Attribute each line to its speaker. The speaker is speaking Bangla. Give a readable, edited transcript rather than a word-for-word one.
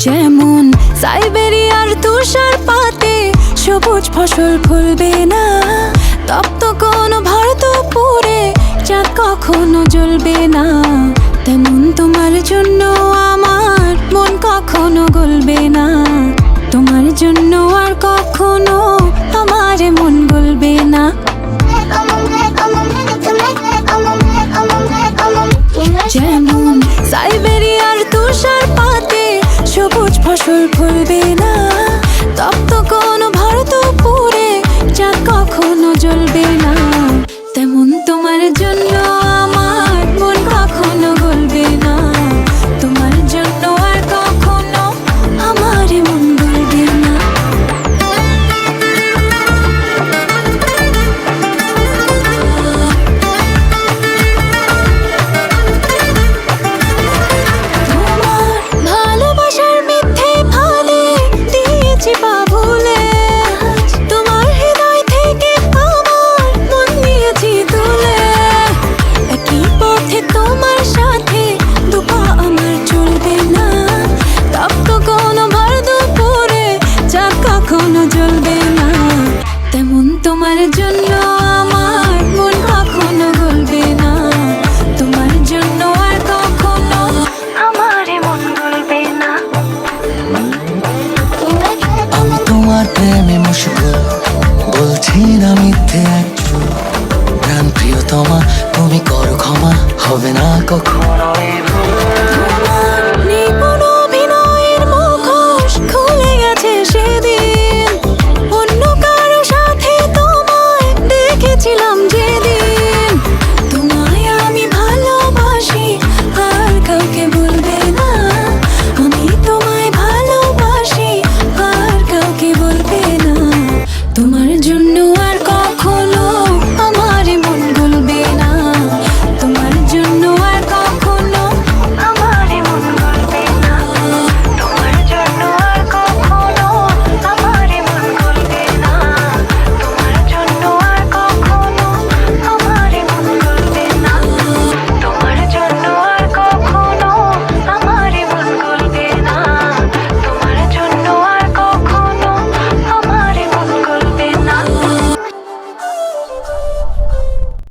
Speaker 1: যেমন সাইবেরিয়ার তুষারপাতে সবুজ ফসল ফলবে না, তপ্ত কোনো ভারতপুরে চাঁদ কখনো জ্বলবে না। তেমন তোমার জন্য আমার মন কখনো গলবে না, তোমার জন্য আর কখনো আমার মন গলবে না। যেমন সাইবেরিয়ার তুষারপাতে সবুজ ফসল ফলবে না, তপ্ত কোনো ভারতপুরে চাঁদ কখনো জ্বলবে না। তেমন তোমার জন্য আমার মন কখনো গলবে না, তোমার জন্য আর কখনো আমার মন গলবে না। তোমার ভালোবাসার মিথ্যে ফাঁদে দিয়েছি পা ভুলে, তোমার হৃদয় থেকে আমার মন নিয়েছি তুলে। একই পথে তোমার সাথে দুপা আমার চলবে না, তপ্ত কোনো ভারতপুরে চাঁদ কখনো জ্বলবে না। তেমন তোমার জন্য আমার মন কখনো গলবে না, তোমার জন্য আর কখনো আমার মন গলবে না।
Speaker 2: আমি তোমার প্রেমে মশগুল, বলছি না মিথ্যে একটু। প্রাণ প্রিয়তমা তুমি করো ক্ষমা, হবে না কখনো